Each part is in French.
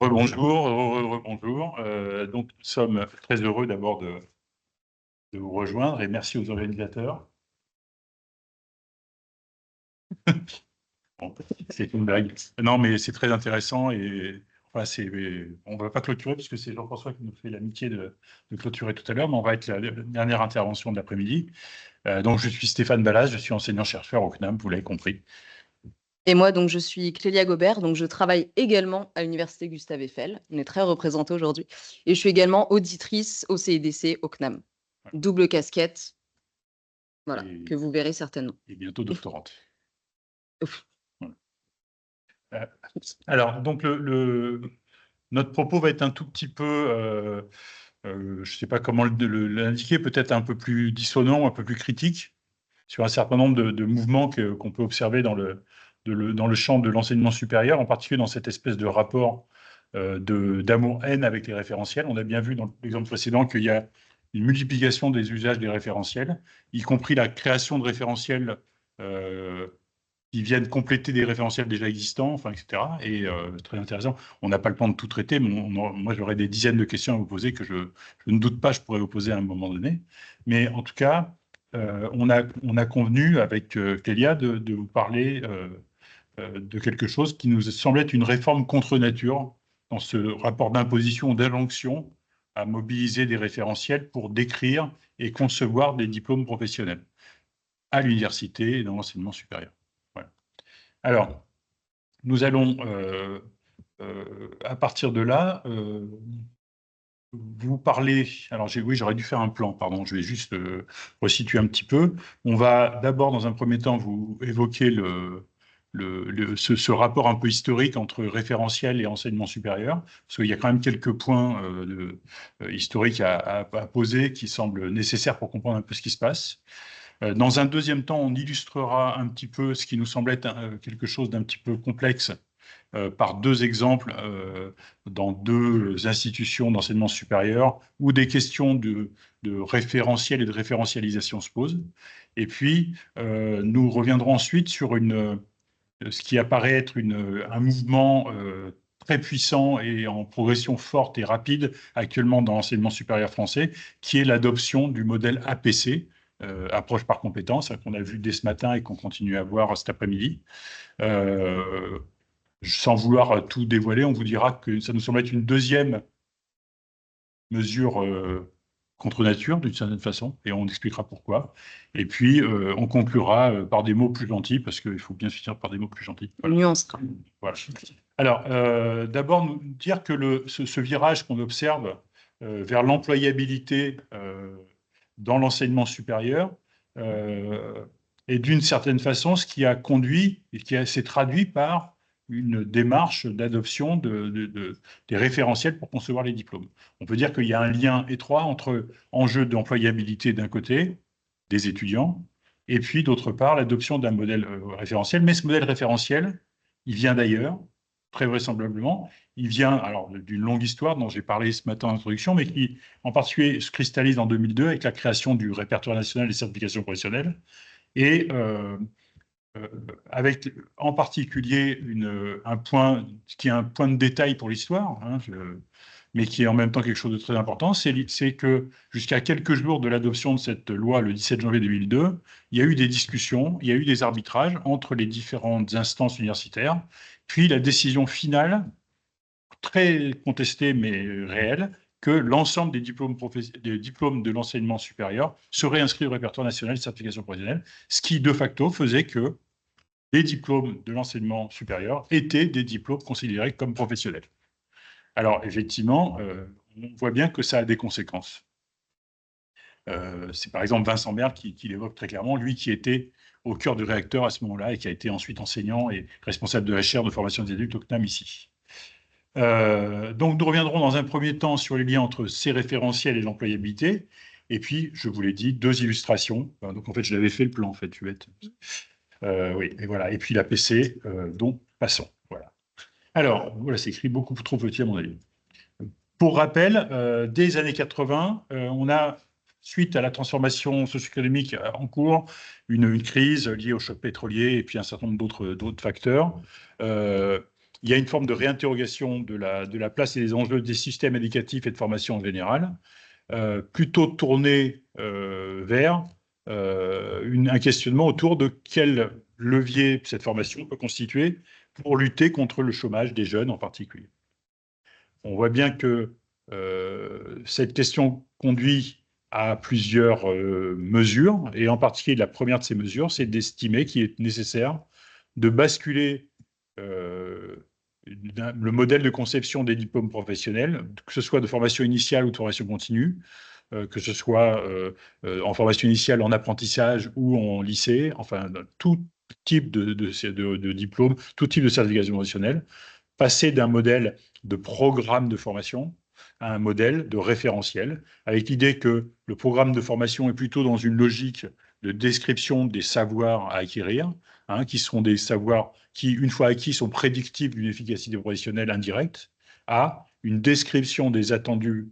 Rebonjour, rebonjour. Donc, nous sommes très heureux d'abord de vous rejoindre et merci aux organisateurs. Bon, c'est une blague. Non, mais c'est très intéressant et enfin, on ne va pas clôturer parce que c'est Jean-François qui nous fait l'amitié de clôturer tout à l'heure, mais on va être la dernière intervention de l'après-midi. Donc, je suis Stéphane Ballas, je suis enseignant-chercheur au CNAM, vous l'avez compris. Et moi, donc, je suis Clélia Gobert, donc je travaille également à l'Université Gustave Eiffel. On est très représentés aujourd'hui. Et je suis également auditrice au CIDC, au CNAM. Double casquette, voilà, que vous verrez certainement. Et bientôt doctorante. Ouf. Voilà. Alors, donc, notre propos va être un tout petit peu, je ne sais pas comment l'indiquer, peut-être un peu plus dissonant, un peu plus critique, sur un certain nombre de mouvements qu'on peut observer dans le champ de l'enseignement supérieur, en particulier dans cette espèce de rapport d'amour-haine avec les référentiels. On a bien vu dans l'exemple précédent qu'il y a une multiplication des usages des référentiels, y compris la création de référentiels qui viennent compléter des référentiels déjà existants, enfin, etc. Et très intéressant. On n'a pas le temps de tout traiter, mais moi, j'aurais des dizaines de questions à vous poser que je ne doute pas, je pourrais vous poser à un moment donné. Mais en tout cas, on a convenu avec Clélia de vous parler de quelque chose qui nous semble être une réforme contre nature dans ce rapport d'imposition ou d'injonction à mobiliser des référentiels pour décrire et concevoir des diplômes professionnels à l'université et dans l'enseignement supérieur. Voilà. Alors, nous allons, à partir de là, vous parler. Alors, oui, j'aurais dû faire un plan, pardon, je vais juste resituer un petit peu. On va d'abord, dans un premier temps, vous évoquer ce rapport un peu historique entre référentiel et enseignement supérieur, parce qu'il y a quand même quelques points historiques à poser qui semblent nécessaires pour comprendre un peu ce qui se passe. Dans un deuxième temps, on illustrera un petit peu ce qui nous semble être quelque chose d'un petit peu complexe par deux exemples dans deux institutions d'enseignement supérieur où des questions de référentiel et de référentialisation se posent. Et puis, nous reviendrons ensuite sur ce qui apparaît être un mouvement très puissant et en progression forte et rapide actuellement dans l'enseignement supérieur français, qui est l'adoption du modèle APC, approche par compétence, qu'on a vu dès ce matin et qu'on continue à voir cet après-midi. Sans vouloir tout dévoiler, on vous dira que ça nous semble être une deuxième mesure contre nature, d'une certaine façon, et on expliquera pourquoi. Et puis, on conclura par des mots plus gentils, parce qu'il faut bien finir par des mots plus gentils. Voilà. Nuance. Voilà. Alors, d'abord, nous dire que ce virage qu'on observe vers l'employabilité dans l'enseignement supérieur est d'une certaine façon ce qui a conduit et qui s'est traduit par une démarche d'adoption des référentiels pour concevoir les diplômes. On peut dire qu'il y a un lien étroit entre enjeux d'employabilité d'un côté des étudiants et puis d'autre part l'adoption d'un modèle référentiel. Mais ce modèle référentiel, il vient d'ailleurs, très vraisemblablement. Il vient alors d'une longue histoire dont j'ai parlé ce matin en introduction, mais qui en particulier se cristallise en 2002 avec la création du répertoire national des certifications professionnelles et avec en particulier un point qui est un point de détail pour l'histoire, hein, mais qui est en même temps quelque chose de très important, c'est que jusqu'à quelques jours de l'adoption de cette loi, le 17 janvier 2002, il y a eu des discussions, il y a eu des arbitrages entre les différentes instances universitaires, puis la décision finale, très contestée mais réelle, que l'ensemble des diplômes de l'enseignement supérieur seraient inscrits au répertoire national de certification professionnelle, ce qui de facto faisait que les diplômes de l'enseignement supérieur étaient des diplômes considérés comme professionnels. Alors, effectivement, on voit bien que ça a des conséquences. C'est par exemple Vincent Merle qui l'évoque très clairement, lui qui était au cœur du réacteur à ce moment-là et qui a été ensuite enseignant et responsable de la chaire de formation des adultes au CNAM ici. Donc, nous reviendrons dans un premier temps sur les liens entre ces référentiels et l'employabilité. Et puis, je vous l'ai dit, deux illustrations. Donc, en fait, je l'avais fait le plan, en fait, tu êtes. Oui, et voilà. Et puis la PC, dont passons. Voilà. Alors, voilà, c'est écrit beaucoup trop petit à mon avis. Pour rappel, dès les années 80, on a, suite à la transformation socio-économique en cours, une crise liée au choc pétrolier et puis un certain nombre d'autres facteurs. il y a une forme de réinterrogation de la place et des enjeux des systèmes éducatifs et de formation en général, plutôt tourné vers un questionnement autour de quel levier cette formation peut constituer pour lutter contre le chômage des jeunes en particulier. On voit bien que cette question conduit à plusieurs mesures, et en particulier la première de ces mesures, c'est d'estimer qu'il est nécessaire de basculer le modèle de conception des diplômes professionnels, que ce soit de formation initiale ou de formation continue, que ce soit en formation initiale, en apprentissage ou en lycée, enfin tout type de diplôme, tout type de certification professionnelle, passer d'un modèle de programme de formation à un modèle de référentiel, avec l'idée que le programme de formation est plutôt dans une logique de description des savoirs à acquérir, qui sont des savoirs qui, une fois acquis, sont prédictifs d'une efficacité professionnelle indirecte, à une description des attendus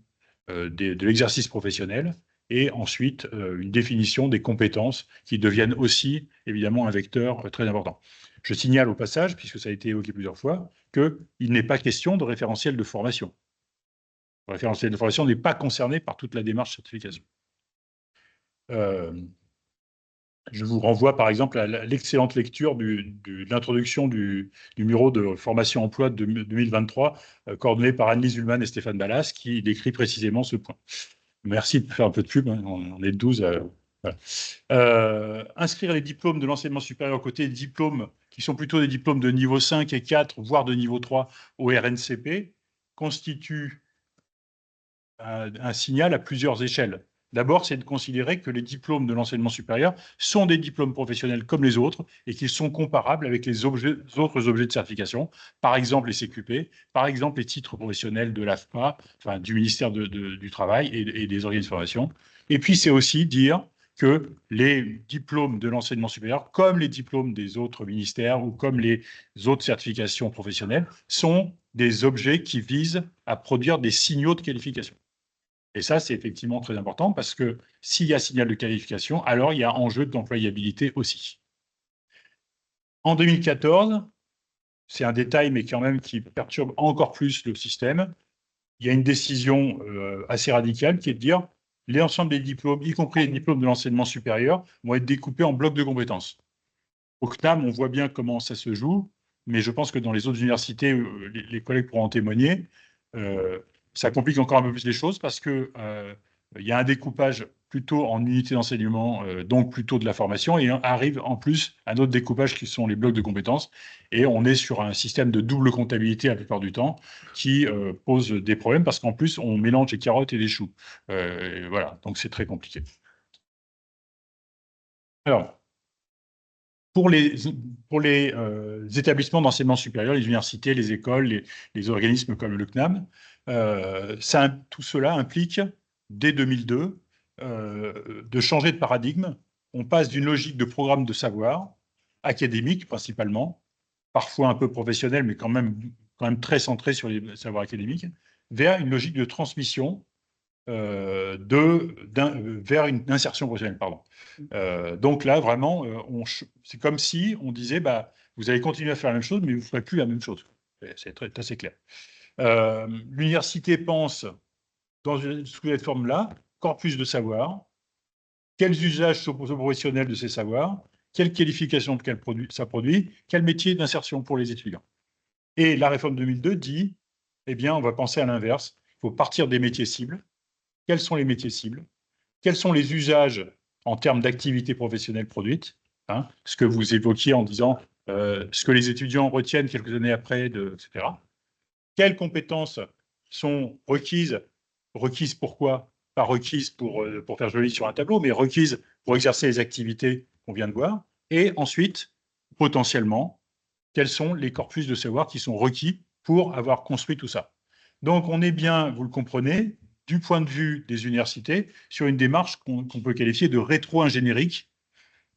de l'exercice professionnel, et ensuite une définition des compétences qui deviennent aussi, évidemment, un vecteur très important. Je signale au passage, puisque ça a été évoqué plusieurs fois, qu'il n'est pas question de référentiel de formation. Le référentiel de formation n'est pas concerné par toute la démarche certification. Je vous renvoie par exemple à l'excellente lecture de l'introduction du numéro de formation emploi de 2023, coordonné par Anne-Lise Ullmann et Stéphane Ballas, qui décrit précisément ce point. Merci de faire un peu de pub, hein, on est 12. Voilà. Inscrire les diplômes de l'enseignement supérieur aux côtés des diplômes qui sont plutôt des diplômes de niveau 5 et 4, voire de niveau 3 au RNCP, constitue un signal à plusieurs échelles. D'abord, c'est de considérer que les diplômes de l'enseignement supérieur sont des diplômes professionnels comme les autres et qu'ils sont comparables avec les autres objets de certification, par exemple les CQP, par exemple les titres professionnels de l'AFPA, enfin, du ministère du Travail et des organismes de formation. Et puis, c'est aussi dire que les diplômes de l'enseignement supérieur, comme les diplômes des autres ministères ou comme les autres certifications professionnelles, sont des objets qui visent à produire des signaux de qualification. Et ça, c'est effectivement très important parce que s'il y a signal de qualification, alors il y a enjeu d'employabilité aussi. En 2014, c'est un détail, mais quand même qui perturbe encore plus le système, il y a une décision assez radicale qui est de dire l'ensemble des diplômes, y compris les diplômes de l'enseignement supérieur, vont être découpés en blocs de compétences. Au CNAM, on voit bien comment ça se joue, mais je pense que dans les autres universités, les collègues pourront en témoigner, ça complique encore un peu plus les choses parce que il y a un découpage plutôt en unités d'enseignement, donc plutôt de la formation, et arrive en plus un autre découpage qui sont les blocs de compétences, et on est sur un système de double comptabilité la plupart du temps qui pose des problèmes parce qu'en plus on mélange les carottes et les choux. Voilà, donc c'est très compliqué. Alors, pour les établissements d'enseignement supérieur, les universités, les écoles, les organismes comme le CNAM, tout cela implique, dès 2002, de changer de paradigme. On passe d'une logique de programme de savoir, académique principalement, parfois un peu professionnel, mais quand même très centré sur les savoirs académiques, vers une logique de transmission vers une insertion professionnelle. Pardon. Donc là, vraiment, c'est comme si on disait, bah, vous allez continuer à faire la même chose, mais vous ne ferez plus la même chose. C'est assez clair. L'université pense, sous cette forme-là, corpus de savoir, quels usages sont professionnels de ces savoirs, quelle qualification ça produit, quel métier d'insertion pour les étudiants. Et la réforme 2002 dit, eh bien, on va penser à l'inverse. Il faut partir des métiers cibles. Quels sont les métiers cibles? Quels sont les usages en termes d'activité professionnelle produite, ce que vous évoquiez en disant ce que les étudiants retiennent quelques années après, etc. Quelles compétences sont requises? Requises pourquoi? Pas requises pour faire joli sur un tableau, mais requises pour exercer les activités qu'on vient de voir. Et ensuite, potentiellement, quels sont les corpus de savoir qui sont requis pour avoir construit tout ça. Donc, on est bien, vous le comprenez, du point de vue des universités, sur une démarche qu'on peut qualifier de rétro-ingéniérique.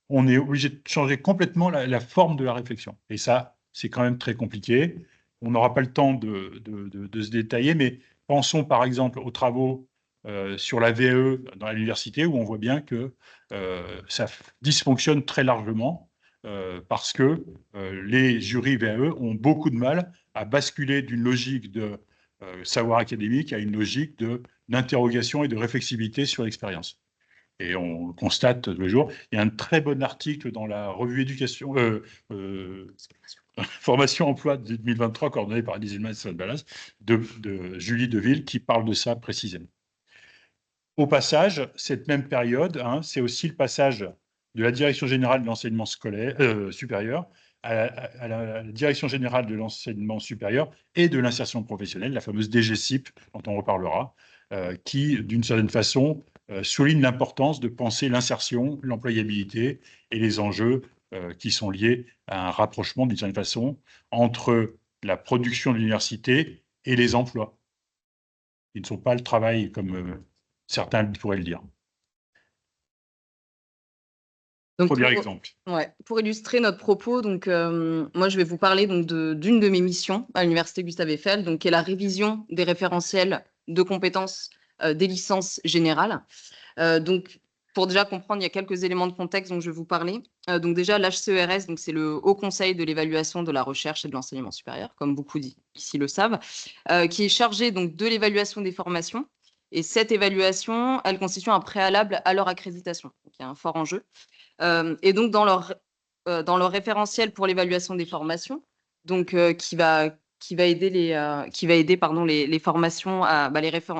On est obligé de changer complètement la forme de la réflexion. Et ça, c'est quand même très compliqué. On n'aura pas le temps de se détailler, mais pensons par exemple aux travaux sur la VE dans l'université, où on voit bien que ça dysfonctionne très largement parce que les jurys VAE ont beaucoup de mal à basculer d'une logique de savoir académique à une logique d'interrogation et de réflexivité sur l'expérience. Et on constate tous les jours. Il y a un très bon article dans la revue éducation, formation emploi de 2023, coordonné par Dieselman et Saad Ballas, de Julie Deville, qui parle de ça précisément. Au passage, cette même période, c'est aussi le passage de la Direction générale de l'enseignement supérieur à la Direction générale de l'enseignement supérieur et de l'insertion professionnelle, la fameuse DGCIP, dont on reparlera, qui, d'une certaine façon, souligne l'importance de penser l'insertion, l'employabilité et les enjeux qui sont liés à un rapprochement, d'une certaine façon, entre la production de l'université et les emplois, qui ne sont pas le travail comme certains pourraient le dire. Donc, Premier exemple. Ouais, pour illustrer notre propos, donc, moi, je vais vous parler donc, d'une de mes missions à l'Université Gustave Eiffel, donc, qui est la révision des référentiels de compétences des licences générales. Donc, pour déjà comprendre, il y a quelques éléments de contexte dont je vais vous parler. Donc déjà, l'HCERS, donc c'est le Haut Conseil de l'évaluation de la recherche et de l'enseignement supérieur, comme beaucoup ici le savent, qui est chargé donc de l'évaluation des formations. Et cette évaluation, elle constitue un préalable à leur accréditation. Donc, il y a un fort enjeu. Et donc, dans leur référentiel pour l'évaluation des formations, donc, qui va aider les formations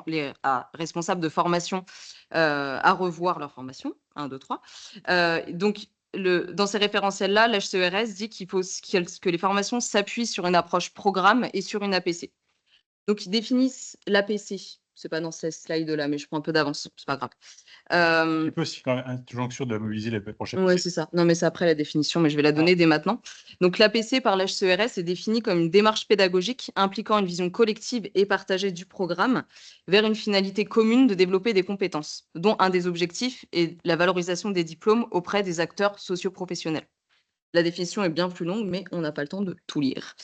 les responsables de formation à revoir leur formation, 1, 2, 3. Donc, dans ces référentiels-là, l'HCERS dit que les formations s'appuient sur une approche programme et sur une APC. Donc, ils définissent l'APC. C'est pas dans ces slides-là, mais je prends un peu d'avance, c'est pas grave. Un peu aussi quand même toujours de la mobiliser la prochaine. Oui, c'est ça. Non, mais c'est après la définition, mais je vais la donner dès maintenant. Donc, l'APC par l'HCERS est définie comme une démarche pédagogique impliquant une vision collective et partagée du programme vers une finalité commune de développer des compétences, dont un des objectifs est la valorisation des diplômes auprès des acteurs socioprofessionnels. La définition est bien plus longue, mais on n'a pas le temps de tout lire.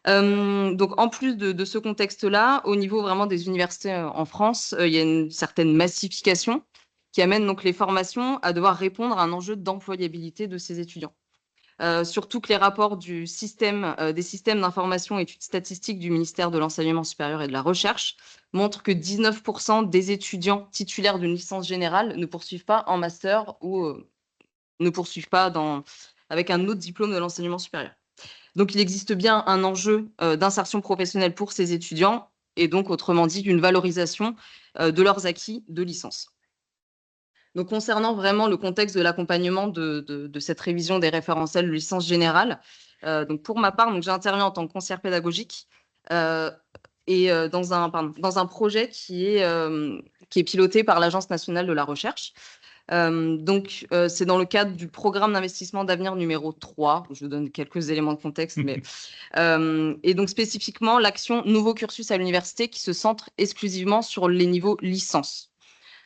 Donc, en plus de ce contexte-là, au niveau vraiment des universités en France, il y a une certaine massification qui amène donc les formations à devoir répondre à un enjeu d'employabilité de ces étudiants. Surtout que les rapports des systèmes d'information et études statistiques du ministère de l'Enseignement supérieur et de la Recherche montrent que 19% des étudiants titulaires d'une licence générale ne poursuivent pas en master ou ne poursuivent pas avec un autre diplôme de l'enseignement supérieur. Donc, il existe bien un enjeu d'insertion professionnelle pour ces étudiants et donc, autrement dit, d'une valorisation de leurs acquis de licence. Donc, concernant vraiment le contexte de l'accompagnement de cette révision des référentiels de licence générale, donc pour ma part, j'interviens en tant que conseillère pédagogique et dans un projet qui est piloté par l'Agence nationale de la recherche. Donc, c'est dans le cadre du programme d'investissement d'avenir numéro 3. Je vous donne quelques éléments de contexte. Et donc, spécifiquement, l'action Nouveau cursus à l'université qui se centre exclusivement sur les niveaux licence.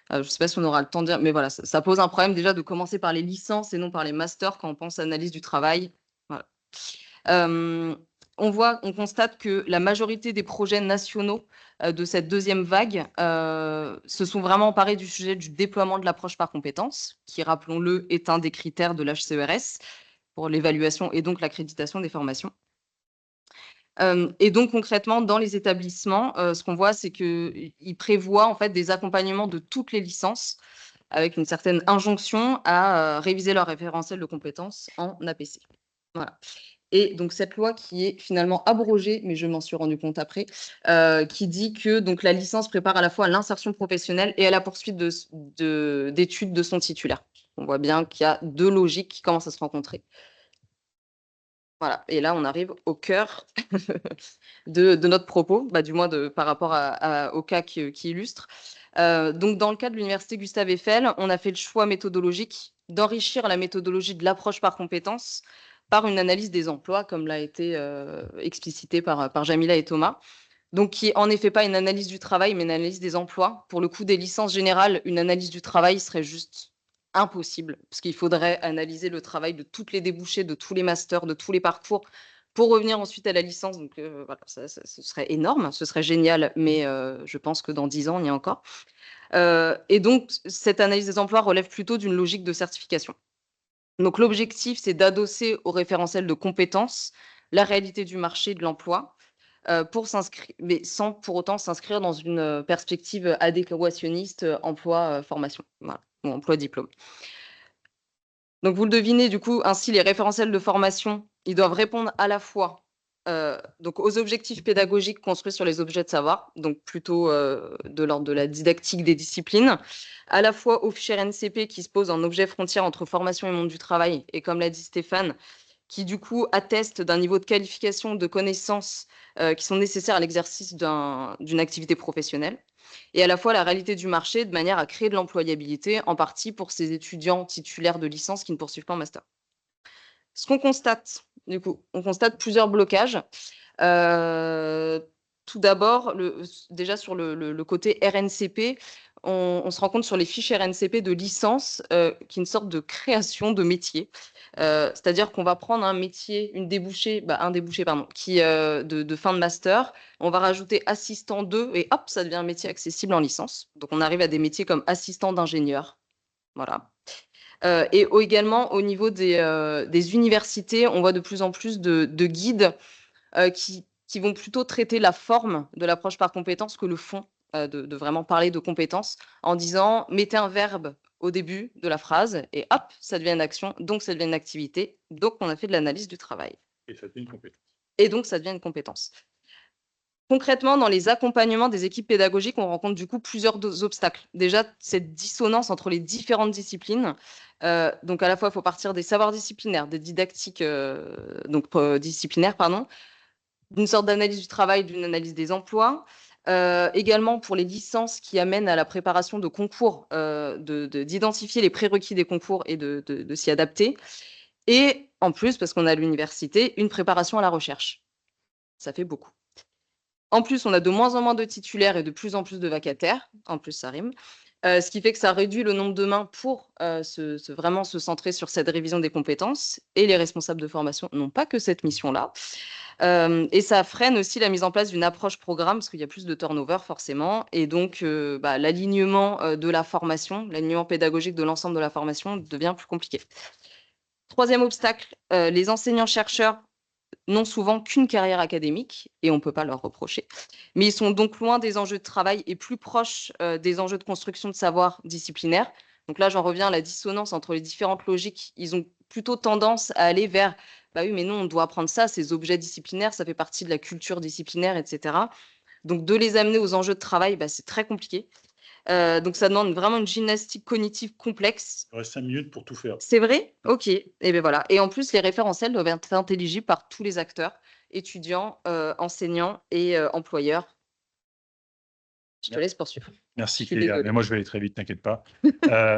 Je ne sais pas si on aura le temps de dire, mais voilà, ça pose un problème déjà de commencer par les licences et non par les masters quand on pense à l'analyse du travail. Voilà. On constate que la majorité des projets nationaux de cette deuxième vague se sont vraiment emparés du sujet du déploiement de l'approche par compétences, qui, rappelons-le, est un des critères de l'HCERS pour l'évaluation et donc l'accréditation des formations. Et donc, concrètement, dans les établissements, ce qu'on voit, c'est qu'ils prévoient en fait des accompagnements de toutes les licences avec une certaine injonction à réviser leur référentiel de compétences en APC. Voilà. Et donc, cette loi qui est finalement abrogée, mais je m'en suis rendu compte après, qui dit que donc, la licence prépare à la fois à l'insertion professionnelle et à la poursuite d'études de son titulaire. On voit bien qu'il y a deux logiques qui commencent à se rencontrer. Voilà, et là, on arrive au cœur de notre propos, du moins par rapport au cas qui illustre. Donc, dans le cas de l'Université Gustave Eiffel, on a fait le choix méthodologique d'enrichir la méthodologie de l'approche par compétences par une analyse des emplois, comme l'a été explicité par Jamila et Thomas. Donc, qui n'est en effet pas une analyse du travail, mais une analyse des emplois. Pour le coup, des licences générales, une analyse du travail serait juste impossible, parce qu'il faudrait analyser le travail de toutes les débouchés, de tous les masters, de tous les parcours, pour revenir ensuite à la licence. Donc, voilà, ce serait énorme, ce serait génial, mais je pense que dans 10 ans, on y est encore. Et donc, cette analyse des emplois relève plutôt d'une logique de certification. Donc, l'objectif, c'est d'adosser au référentiel de compétences la réalité du marché de l'emploi, mais sans pour autant s'inscrire dans une perspective adéquationniste, emploi, formation, voilà, ou emploi diplôme. Donc vous le devinez, du coup, ainsi les référentiels de formation, ils doivent répondre à la fois, donc aux objectifs pédagogiques construits sur les objets de savoir, donc plutôt, de l'ordre de la didactique des disciplines, à la fois aux fichiers RNCP qui se posent en objet frontière entre formation et monde du travail et comme l'a dit Stéphane, qui du coup attestent d'un niveau de qualification, de connaissances, qui sont nécessaires à l'exercice d'une activité professionnelle et à la fois la réalité du marché de manière à créer de l'employabilité, en partie pour ces étudiants titulaires de licence qui ne poursuivent pas un master. Ce qu'on constate, du coup, on constate plusieurs blocages. Heu, Tout d'abord, déjà sur le côté RNCP, on se rend compte sur les fiches RNCP de licence, qu'il y a une sorte de création de métier. C'est-à-dire qu'on va prendre un métier, un débouché pardon, qui, de fin de master, on va rajouter assistant 2 et hop, ça devient un métier accessible en licence. Donc on arrive à des métiers comme assistant d'ingénieur, voilà. Également au niveau des universités, on voit de plus en plus de guides qui vont plutôt traiter la forme de l'approche par compétences que le fond, de vraiment parler de compétences en disant: «Mettez un verbe au début de la phrase et hop, ça devient une action, donc ça devient une activité, donc on a fait de l'analyse du travail Et ça fait une compétence. et donc ça devient une compétence». Concrètement, dans les accompagnements des équipes pédagogiques, on rencontre du coup plusieurs obstacles. Déjà, cette dissonance entre les différentes disciplines. Donc à la fois, il faut partir des savoirs disciplinaires, des didactiques disciplinaires, pardon, d'une sorte d'analyse du travail, d'une analyse des emplois. Également pour les licences qui amènent à la préparation de concours, d'identifier les prérequis des concours et de s'y adapter. Et en plus, parce qu'on a à l'université, une préparation à la recherche. Ça fait beaucoup. En plus, on a de moins en moins de titulaires et de plus en plus de vacataires. En plus, ça rime. Ce qui fait que ça réduit le nombre de mains pour vraiment se centrer sur cette révision des compétences. Et les responsables de formation n'ont pas que cette mission-là. Et ça freine aussi la mise en place d'une approche programme, parce qu'il y a plus de turnover forcément. Et donc, l'alignement de la formation, l'alignement pédagogique de l'ensemble de la formation devient plus compliqué. Troisième obstacle, les enseignants-chercheurs n'ont souvent qu'une carrière académique et on ne peut pas leur reprocher. Mais ils sont donc loin des enjeux de travail et plus proches des enjeux de construction de savoir disciplinaire. Donc là, j'en reviens à la dissonance entre les différentes logiques. Ils ont plutôt tendance à aller vers bah oui, mais non, on doit apprendre ça, ces objets disciplinaires, ça fait partie de la culture disciplinaire, etc. Donc de les amener aux enjeux de travail, bah, c'est très compliqué. Donc ça demande vraiment une gymnastique cognitive complexe. Il reste 5 minutes pour tout faire. C'est vrai? OK. Et bien voilà. Et en plus, les référentiels doivent être intelligibles par tous les acteurs, étudiants, enseignants et employeurs. Je te laisse poursuivre. Merci Je suis Clélia, mais désolée. moi je vais aller très vite, t'inquiète pas.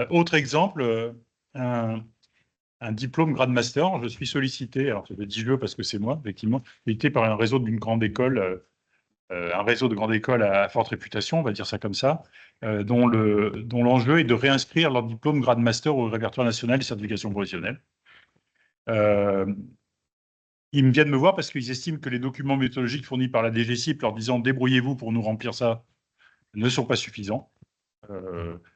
Autre exemple, un diplôme grade master, je suis sollicité, alors ça doit être 10 jours parce que c'est moi, effectivement, été par un réseau d'une grande école, un réseau de grandes écoles à forte réputation, on va dire ça comme ça, dont l'enjeu est de réinscrire leur diplôme grade master au répertoire national des certifications professionnelles. Ils viennent me voir parce qu'ils estiment que les documents méthodologiques fournis par la DGCIP leur disant débrouillez-vous pour nous remplir ça ne sont pas suffisants.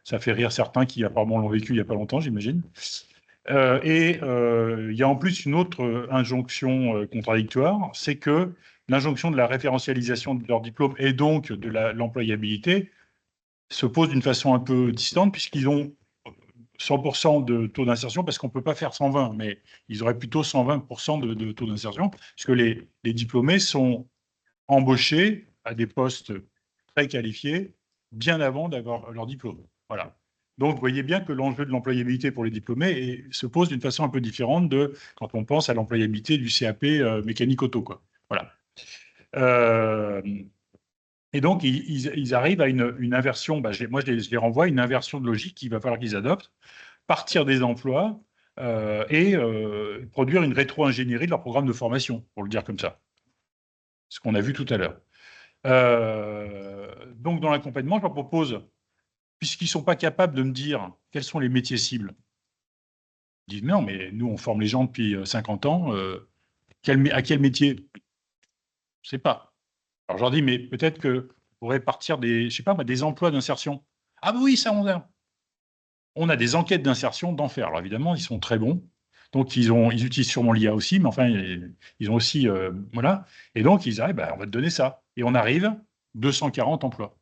Ça fait rire certains qui apparemment l'ont vécu il n'y a pas longtemps, j'imagine. Il y a en plus une autre injonction contradictoire, c'est que l'injonction de la référentialisation de leur diplôme et donc de l'employabilité se pose d'une façon un peu distante puisqu'ils ont 100% de taux d'insertion, parce qu'on ne peut pas faire 120, mais ils auraient plutôt 120% de taux d'insertion, puisque les diplômés sont embauchés à des postes très qualifiés bien avant d'avoir leur diplôme. Voilà. Donc, vous voyez bien que l'enjeu de l'employabilité pour les diplômés se pose d'une façon un peu différente de quand on pense à l'employabilité du CAP mécanique auto, quoi. Voilà. Et donc, ils arrivent à une inversion, moi je les renvoie à une inversion de logique qu'il va falloir qu'ils adoptent, partir des emplois et produire une rétro-ingénierie de leur programme de formation, pour le dire comme ça. Ce qu'on a vu tout à l'heure. Donc, dans l'accompagnement, je leur propose, puisqu'ils ne sont pas capables de me dire quels sont les métiers cibles, ils disent non, mais nous, on forme les gens depuis 50 ans, à quel métier? Je ne sais pas. Alors, je leur dis, mais peut-être que pourrait partir des, je sais pas, des emplois d'insertion. Ah oui, ça, on a des enquêtes d'insertion d'enfer. Alors, évidemment, ils sont très bons. Donc, ils utilisent sûrement l'IA aussi, mais enfin, ils ont aussi, voilà. Et donc, ils arrivent, on va te donner ça. Et on arrive, 240 emplois.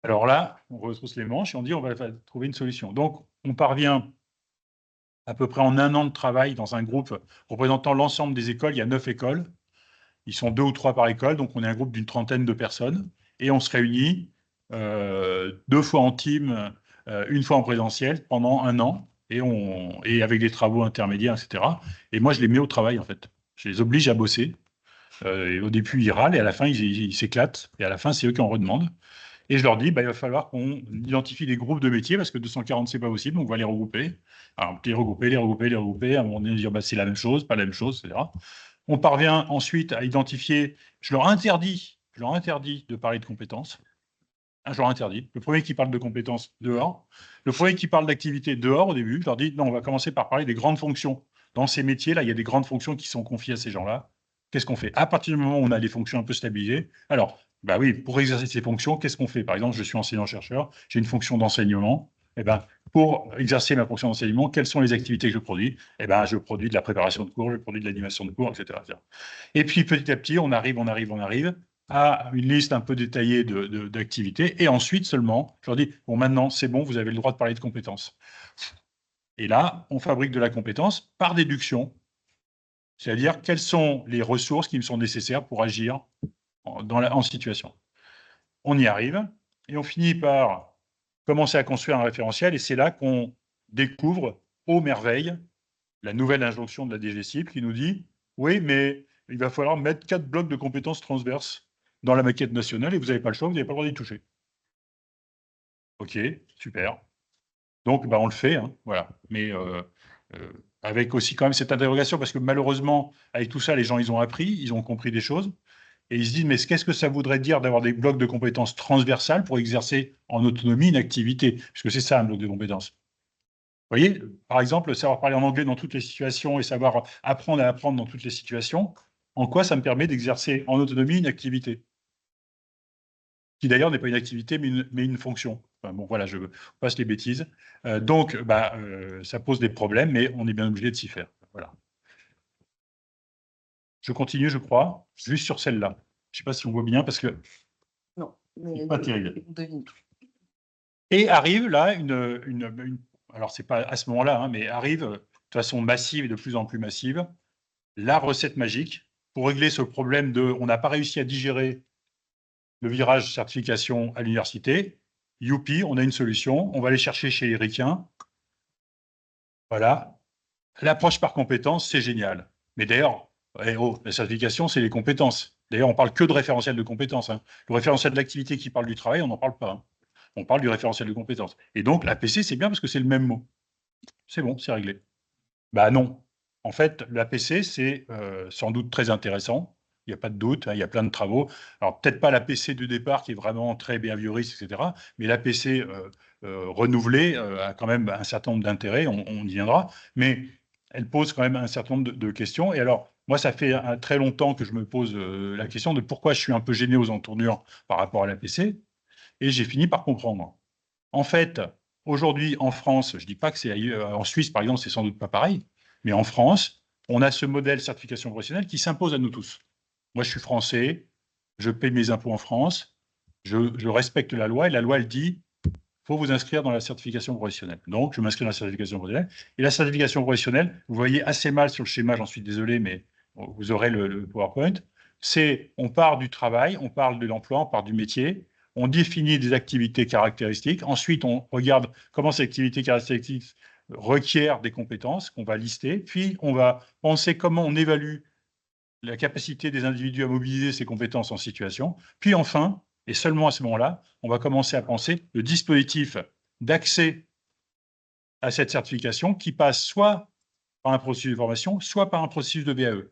Alors là, on retrousse les manches et on dit, on va trouver une solution. Donc, on parvient à peu près en 1 an de travail dans un groupe représentant l'ensemble des écoles. Il y a 9 écoles. Ils sont 2 ou 3 par école, donc on est un groupe d'une trentaine de personnes. Et on se réunit 2 fois en team, 1 fois en présentiel pendant 1 an, et avec des travaux intermédiaires, etc. Et moi, je les mets au travail, en fait. Je les oblige à bosser. Et au début, ils râlent, et à la fin, ils s'éclatent. Et à la fin, c'est eux qui en redemandent. Et je leur dis, il va falloir qu'on identifie des groupes de métiers, parce que 240, c'est pas possible, donc on va les regrouper. Alors, les regrouper, à un moment donné, dire, c'est la même chose, pas la même chose, etc. On parvient ensuite à identifier, je leur interdis de parler de compétences. Je leur interdis. Le premier qui parle de compétences, dehors. Le premier qui parle d'activité, dehors au début. Je leur dis, non, on va commencer par parler des grandes fonctions. Dans ces métiers-là, il y a des grandes fonctions qui sont confiées à ces gens-là. Qu'est-ce qu'on fait? À partir du moment où on a des fonctions un peu stabilisées, alors, bah oui, pour exercer ces fonctions, qu'est-ce qu'on fait? Par exemple, je suis enseignant-chercheur, j'ai une fonction d'enseignement. Eh ben, pour exercer ma fonction d'enseignement, quelles sont les activités que je produis? Eh ben, je produis de la préparation de cours, je produis de l'animation de cours, etc., etc. Et puis, petit à petit, on arrive à une liste un peu détaillée d'activités. Et ensuite seulement, je leur dis, bon, maintenant, c'est bon, vous avez le droit de parler de compétences. Et là, on fabrique de la compétence par déduction. C'est-à-dire, quelles sont les ressources qui me sont nécessaires pour agir en situation. On y arrive, et on finit par commencer à construire un référentiel, et c'est là qu'on découvre, aux merveilles, la nouvelle injonction de la DGCIP qui nous dit, oui, mais il va falloir mettre 4 blocs de compétences transverses dans la maquette nationale, et vous n'avez pas le choix, vous n'avez pas le droit d'y toucher. OK, super. Donc, on le fait, hein, voilà. Mais avec aussi quand même cette interrogation, parce que malheureusement, avec tout ça, les gens, ils ont appris, ils ont compris des choses, et ils se disent, mais qu'est-ce que ça voudrait dire d'avoir des blocs de compétences transversales pour exercer en autonomie une activité? Puisque c'est ça, un bloc de compétences. Vous voyez, par exemple, savoir parler en anglais dans toutes les situations et savoir apprendre à apprendre dans toutes les situations, en quoi ça me permet d'exercer en autonomie une activité? Qui d'ailleurs n'est pas une activité, mais une fonction. Enfin, bon, voilà, je passe les bêtises. Donc, ça pose des problèmes, mais on est bien obligé de s'y faire. Voilà. Je continue, je crois, juste sur celle-là. Je ne sais pas si on voit bien, parce que Non, c'est pas terrible. devine. Et arrive là alors c'est pas à ce moment-là, hein, mais arrive de façon massive et de plus en plus massive, la recette magique pour régler ce problème de on n'a pas réussi à digérer le virage certification à l'université. Youpi, on a une solution, on va aller chercher chez les ricains. Voilà. L'approche par compétences, c'est génial. Mais d'ailleurs, la certification, c'est les compétences. D'ailleurs, on parle que de référentiel de compétences, hein. Le référentiel de l'activité qui parle du travail, on n'en parle pas, hein. On parle du référentiel de compétences. Et donc, l'APC, c'est bien parce que c'est le même mot. C'est bon, c'est réglé. Bah non. En fait, l'APC, c'est sans doute très intéressant. Il n'y a pas de doute, hein, il y a plein de travaux. Alors, peut-être pas l'APC du départ qui est vraiment très behavioriste, etc. Mais l'APC renouvelée a quand même un certain nombre d'intérêts, on y viendra. Mais elle pose quand même un certain nombre de questions. Et alors, moi, ça fait très longtemps que je me pose la question de pourquoi je suis un peu gêné aux entournures par rapport à l'APC. Et j'ai fini par comprendre. En fait, aujourd'hui, en France, je ne dis pas que c'est ailleurs, en Suisse, par exemple, c'est sans doute pas pareil, mais en France, on a ce modèle certification professionnelle qui s'impose à nous tous. Moi, je suis français, je paye mes impôts en France, je respecte la loi, et la loi, elle dit, faut vous inscrire dans la certification professionnelle. Donc, je m'inscris dans la certification professionnelle. Et la certification professionnelle, vous voyez assez mal sur le schéma, j'en suis désolé, mais vous aurez le PowerPoint, c'est, on part du travail, on parle de l'emploi, on part du métier, on définit des activités caractéristiques, ensuite on regarde comment ces activités caractéristiques requièrent des compétences qu'on va lister, puis on va penser comment on évalue la capacité des individus à mobiliser ces compétences en situation, puis enfin, et seulement à ce moment-là, on va commencer à penser le dispositif d'accès à cette certification qui passe soit par un processus de formation, soit par un processus de VAE.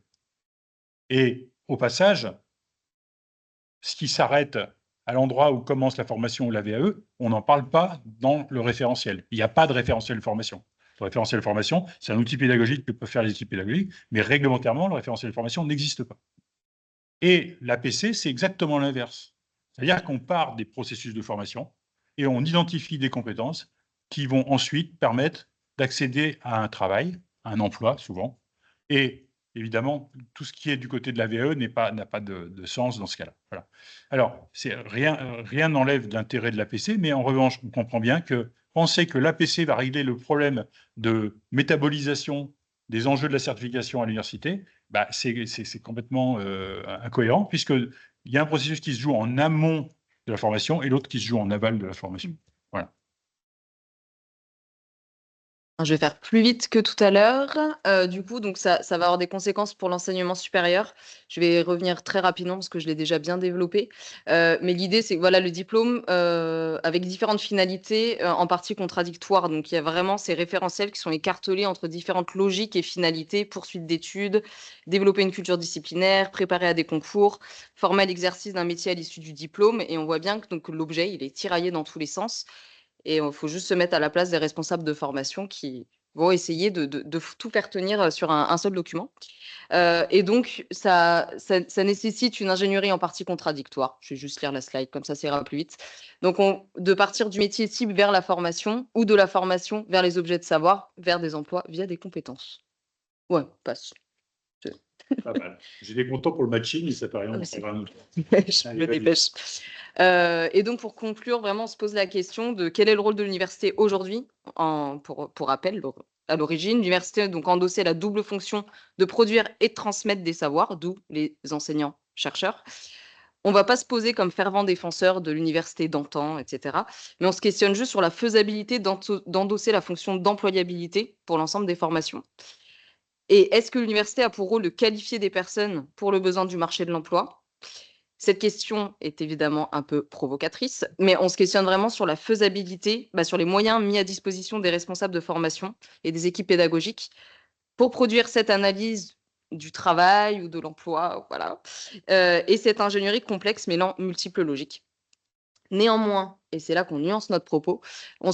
Et au passage, ce qui s'arrête à l'endroit où commence la formation ou la VAE, on n'en parle pas dans le référentiel. Il n'y a pas de référentiel de formation. Le référentiel de formation, c'est un outil pédagogique que peuvent faire les équipes pédagogiques, mais réglementairement, le référentiel de formation n'existe pas. Et l'APC, c'est exactement l'inverse. C'est-à-dire qu'on part des processus de formation et on identifie des compétences qui vont ensuite permettre d'accéder à un travail, à un emploi souvent. Et évidemment, tout ce qui est du côté de la VAE n'a pas de sens dans ce cas-là. Voilà. Alors, rien n'enlève l'intérêt de l'APC, mais en revanche, on comprend bien que penser que l'APC va régler le problème de métabolisation des enjeux de la certification à l'université, bah, c'est complètement incohérent, puisqu'il y a un processus qui se joue en amont de la formation et l'autre qui se joue en aval de la formation. Voilà. Je vais faire plus vite que tout à l'heure. Du coup, donc ça va avoir des conséquences pour l'enseignement supérieur. Je vais revenir très rapidement parce que je l'ai déjà bien développé. Mais l'idée, c'est que voilà, le diplôme, avec différentes finalités, en partie contradictoires. Donc, il y a vraiment ces référentiels qui sont écartelés entre différentes logiques et finalités, poursuite d'études, développer une culture disciplinaire, préparer à des concours, former à l'exercice d'un métier à l'issue du diplôme. Et on voit bien que donc, l'objet, il est tiraillé dans tous les sens. Et il faut juste se mettre à la place des responsables de formation qui vont essayer de tout faire tenir sur un seul document. Et donc, ça nécessite une ingénierie en partie contradictoire. Je vais juste lire la slide, comme ça ira plus vite. Donc, de partir du métier cible vers la formation ou de la formation vers les objets de savoir, vers des emplois via des compétences. Ouais, passe. Pas mal. J'étais content pour le matching, mais ça paraît rien. Je me dépêche. Et donc, pour conclure, vraiment, on se pose la question de quel est le rôle de l'université aujourd'hui. Pour rappel, à l'origine, l'université donc endossait la double fonction de produire et de transmettre des savoirs, d'où les enseignants-chercheurs. On ne va pas se poser comme fervent défenseur de l'université d'antan, etc. Mais on se questionne juste sur la faisabilité d'endosser la fonction d'employabilité pour l'ensemble des formations. Et est-ce que l'université a pour rôle de qualifier des personnes pour le besoin du marché de l'emploi? Cette question est évidemment un peu provocatrice, mais on se questionne vraiment sur la faisabilité, sur les moyens mis à disposition des responsables de formation et des équipes pédagogiques pour produire cette analyse du travail ou de l'emploi, voilà, et cette ingénierie complexe mêlant multiples logiques. Néanmoins, et c'est là qu'on nuance notre propos, on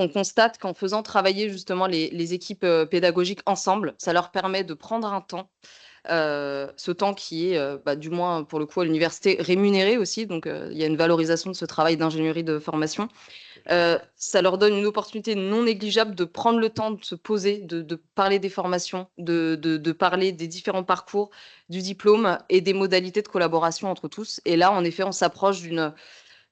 constate qu'en faisant travailler justement les équipes pédagogiques ensemble, ça leur permet de prendre un temps, ce temps qui est, du moins pour le coup à l'université, rémunéré aussi. Donc, il y a une valorisation de ce travail d'ingénierie de formation. Ça leur donne une opportunité non négligeable de prendre le temps de se poser, de parler des formations, de parler des différents parcours du diplôme et des modalités de collaboration entre tous. Et là, en effet, on s'approche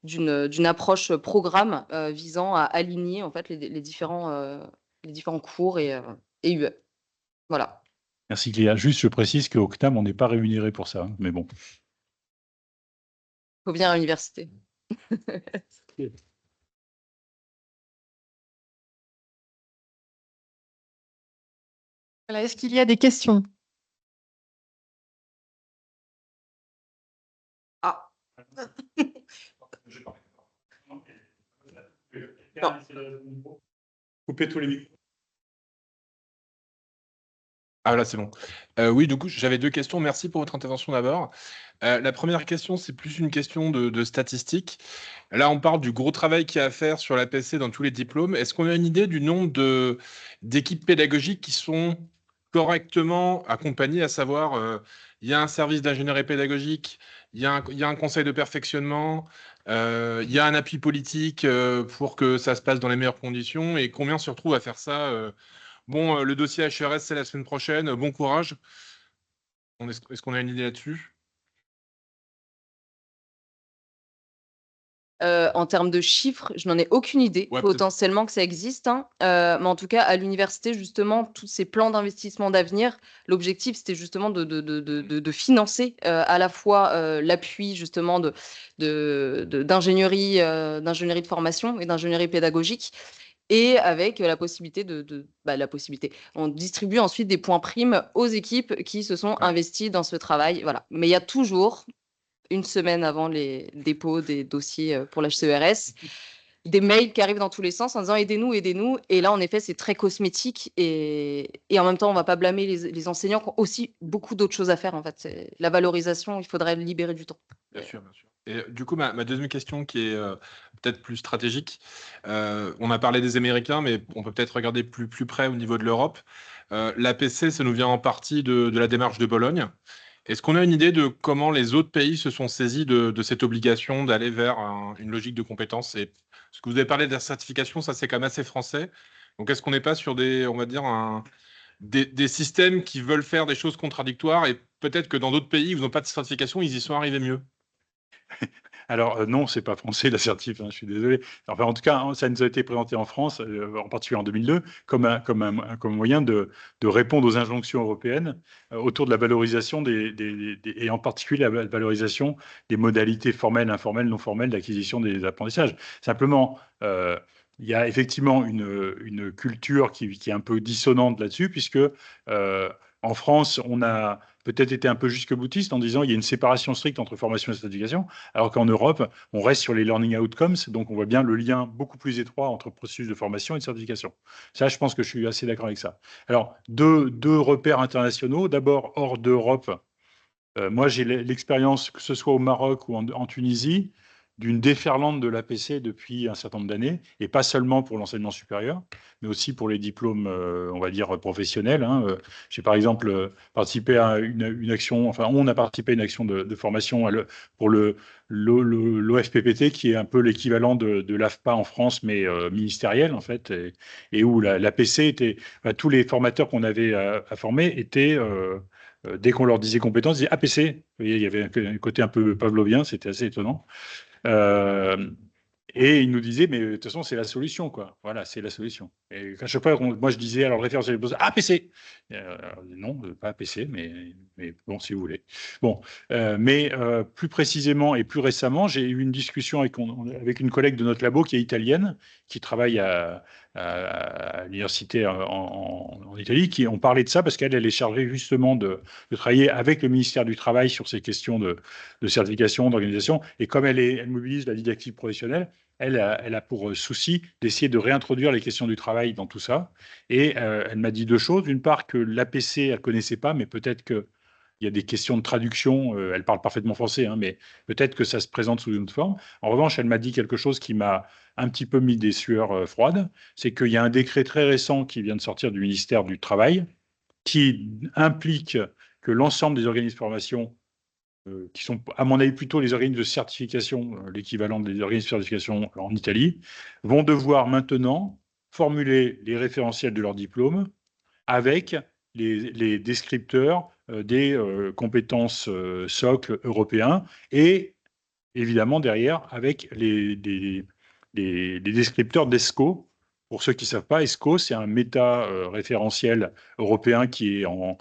d'une approche programme visant à aligner en fait les différents cours et UE. Voilà. Merci Cléa. Juste, je précise qu'au CNAM, on n'est pas rémunéré pour ça, hein, mais bon. Faut venir à l'université. Voilà, est-ce qu'il y a des questions? Ah. Coupez tous les micros. Ah là, c'est bon. Oui, du coup, j'avais 2 questions. Merci pour votre intervention d'abord. La première question, c'est plus une question de statistiques. Là, on parle du gros travail qu'il y a à faire sur l'APC dans tous les diplômes. Est-ce qu'on a une idée du nombre d'équipes pédagogiques qui sont correctement accompagnées, à savoir, il y a un service d'ingénierie pédagogique, il y a un conseil de perfectionnement, il y a un appui politique, pour que ça se passe dans les meilleures conditions, et combien se retrouvent à faire ça? Bon, le dossier HRS, c'est la semaine prochaine. Bon courage. Est-ce qu'on a une idée là-dessus? En termes de chiffres, je n'en ai aucune idée. Ouais, Potentiellement que ça existe, hein. Mais en tout cas, à l'université, justement, tous ces plans d'investissement d'avenir, l'objectif, c'était justement de financer à la fois l'appui justement d'ingénierie de formation et d'ingénierie pédagogique, et avec la possibilité la possibilité. On distribue ensuite des points primes aux équipes qui se sont investies dans ce travail. Voilà. Mais il y a toujours, une semaine avant les dépôts des dossiers pour l'HCERS, des mails qui arrivent dans tous les sens en disant aidez-nous, aidez-nous. Et là, en effet, c'est très cosmétique. Et en même temps, on ne va pas blâmer les enseignants qui ont aussi beaucoup d'autres choses à faire. En fait, la valorisation, il faudrait libérer du temps. Bien sûr, bien sûr. Et du coup, ma deuxième question qui est peut-être plus stratégique. On a parlé des Américains, mais on peut peut-être regarder plus près au niveau de l'Europe. L'APC, ça nous vient en partie de la démarche de Bologne. Est-ce qu'on a une idée de comment les autres pays se sont saisis de cette obligation d'aller vers une logique de compétences? Et ce que vous avez parlé de la certification, ça c'est quand même assez français. Donc est-ce qu'on n'est pas sur on va dire, des systèmes qui veulent faire des choses contradictoires et peut-être que dans d'autres pays, ils n'ont pas de certification, ils y sont arrivés mieux? Alors, non, c'est pas français l'assertif, hein, je suis désolé. Enfin, en tout cas, ça nous a été présenté en France, en particulier en 2002, comme un moyen de répondre aux injonctions européennes autour de la valorisation et en particulier la valorisation des modalités formelles, informelles, non formelles d'acquisition des apprentissages. Simplement, il y a effectivement une culture qui est un peu dissonante là-dessus, puisque en France, on a peut-être été un peu jusque-boutiste en disant il y a une séparation stricte entre formation et certification, alors qu'en Europe, on reste sur les learning outcomes, donc on voit bien le lien beaucoup plus étroit entre processus de formation et de certification. Ça, je pense que je suis assez d'accord avec ça. Alors, deux repères internationaux. D'abord, hors d'Europe, moi, j'ai l'expérience, que ce soit au Maroc ou en Tunisie, d'une déferlante de l'APC depuis un certain nombre d'années, et pas seulement pour l'enseignement supérieur, mais aussi pour les diplômes, on va dire, professionnels, hein. J'ai par exemple participé à une action, enfin, on a participé à une action de formation pour l'OFPPT, qui est un peu l'équivalent de l'AFPA en France, mais ministériel, en fait, et où l'APC était, enfin, tous les formateurs qu'on avait à former étaient dès qu'on leur disait compétences, ils disaient APC. Vous voyez, il y avait un côté un peu pavlovien, c'était assez étonnant. Euh, et ils nous disaient, mais de toute façon, c'est la solution, quoi. Voilà, c'est la solution. Et à chaque fois, moi, je disais, alors, le référentiel, APC. Non, pas APC, mais bon, si vous voulez. Bon, mais plus précisément et plus récemment, j'ai eu une discussion avec une collègue de notre labo qui est italienne, qui travaille à l'université en Italie, on parlait de ça parce qu'elle est chargée justement de travailler avec le ministère du Travail sur ces questions de certification, d'organisation. Et comme elle mobilise la didactique professionnelle, elle a pour souci d'essayer de réintroduire les questions du travail dans tout ça. Et elle m'a dit deux choses. D'une part, que l'APC, elle ne connaissait pas, mais peut-être qu'il y a des questions de traduction. Elle parle parfaitement français, hein, mais peut-être que ça se présente sous une autre forme. En revanche, elle m'a dit quelque chose qui m'a un petit peu mis des sueurs froides. C'est qu'il y a un décret très récent qui vient de sortir du ministère du Travail qui implique que l'ensemble des organismes de formation qui sont, à mon avis, plutôt les organismes de certification, l'équivalent des organismes de certification en Italie, vont devoir maintenant formuler les référentiels de leur diplôme avec les descripteurs des compétences socles européens et évidemment derrière avec les descripteurs d'ESCO. Pour ceux qui ne savent pas, ESCO, c'est un méta-référentiel européen qui est en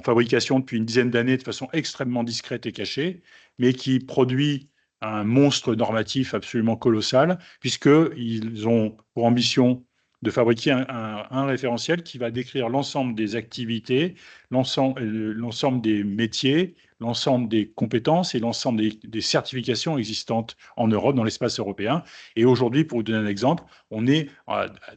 fabrication depuis une dizaine d'années de façon extrêmement discrète et cachée, mais qui produit un monstre normatif absolument colossal, puisqu'ils ont pour ambition de fabriquer un référentiel qui va décrire l'ensemble des activités, l'ensemble des métiers, l'ensemble des compétences et l'ensemble des certifications existantes en Europe, dans l'espace européen. Et aujourd'hui, pour vous donner un exemple, on est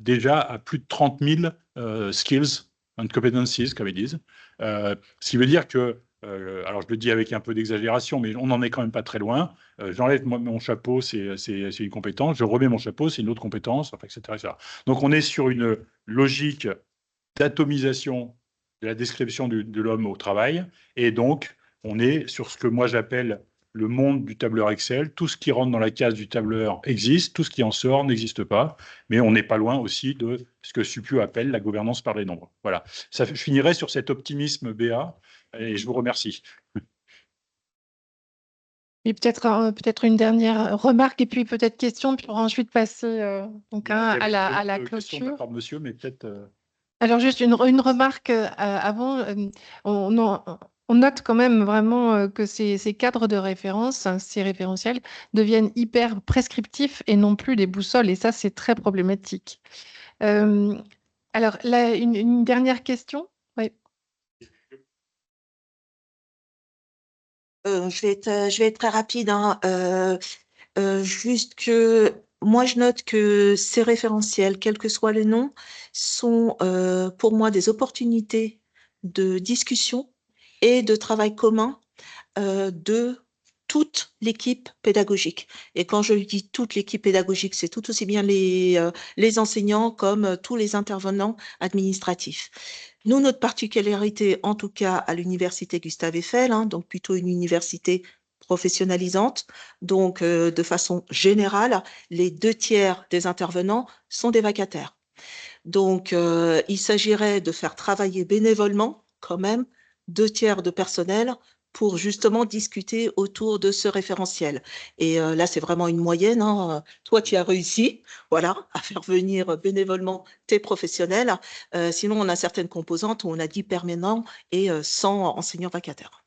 déjà à plus de 30 000 skills and competencies, comme ils disent. Ce qui veut dire que, alors je le dis avec un peu d'exagération, mais on n'en est quand même pas très loin. J'enlève mon chapeau, c'est une compétence. Je remets mon chapeau, c'est une autre compétence, enfin, etc., etc. Donc on est sur une logique d'atomisation de la description de l'homme au travail. Et donc, on est sur ce que moi j'appelle le monde du tableur Excel. Tout ce qui rentre dans la case du tableur existe, tout ce qui en sort n'existe pas. Mais on n'est pas loin aussi de ce que Suppieu appelle la gouvernance par les nombres. Voilà. Je finirai sur cet optimisme BA et je vous remercie. Et peut-être une dernière remarque et puis peut-être question pour ensuite passer donc, à la clôture. Monsieur, mais peut-être. Alors juste une remarque avant, on note quand même vraiment que ces cadres de référence, hein, ces référentiels, deviennent hyper prescriptifs et non plus des boussoles, et ça c'est très problématique. Alors là, une dernière question. Oui. Je vais être très rapide, hein. Juste que moi, je note que ces référentiels, quel que soit le nom, sont pour moi des opportunités de discussion et de travail commun de toute l'équipe pédagogique. Et quand je dis toute l'équipe pédagogique, c'est tout aussi bien les enseignants comme tous les intervenants administratifs. Nous, notre particularité, en tout cas à l'université Gustave Eiffel, hein, donc plutôt une université professionnalisante, donc de façon générale, les 2 tiers des intervenants sont des vacataires. Donc, il s'agirait de faire travailler bénévolement, quand même, 2 tiers de personnel pour justement discuter autour de ce référentiel. Et là, c'est vraiment une moyenne, hein. Toi, tu as réussi, voilà, à faire venir bénévolement tes professionnels. Sinon, on a certaines composantes où on a 10 permanents et 100 enseignants vacataires.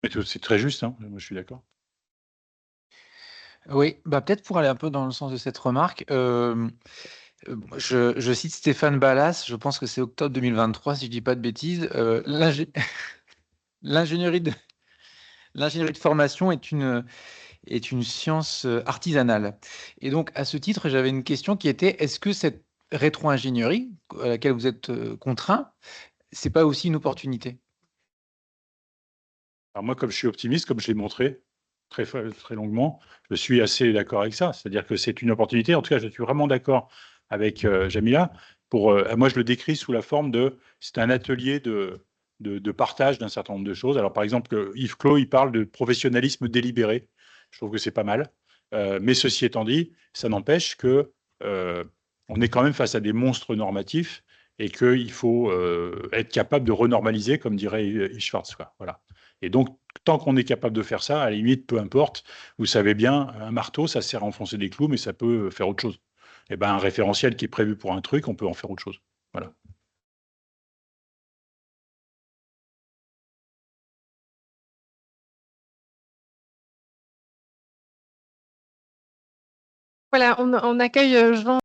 Mais c'est très juste, hein, moi je suis d'accord. Oui, bah peut-être pour aller un peu dans le sens de cette remarque, je cite Stéphane Ballas, je pense que c'est octobre 2023, si je dis pas de bêtises. L'ingénierie de formation est une science artisanale. Et donc, à ce titre, j'avais une question qui était, est-ce que cette rétro-ingénierie à laquelle vous êtes contraint, c'est pas aussi une opportunité? Alors moi, comme je suis optimiste, comme je l'ai montré très longuement, je suis assez d'accord avec ça. C'est-à-dire que c'est une opportunité. En tout cas, je suis vraiment d'accord avec Jamila. Moi, je le décris sous la forme c'est un atelier de partage d'un certain nombre de choses. Alors, par exemple, Yves Clos, il parle de professionnalisme délibéré. Je trouve que c'est pas mal. Mais ceci étant dit, ça n'empêche que on est quand même face à des monstres normatifs et qu'il faut être capable de renormaliser, comme dirait Yves Schwartz, quoi. Voilà. Et donc, tant qu'on est capable de faire ça, à la limite, peu importe, vous savez bien, un marteau, ça sert à enfoncer des clous, mais ça peut faire autre chose. Et ben, un référentiel qui est prévu pour un truc, on peut en faire autre chose. Voilà. Voilà, on accueille Jean.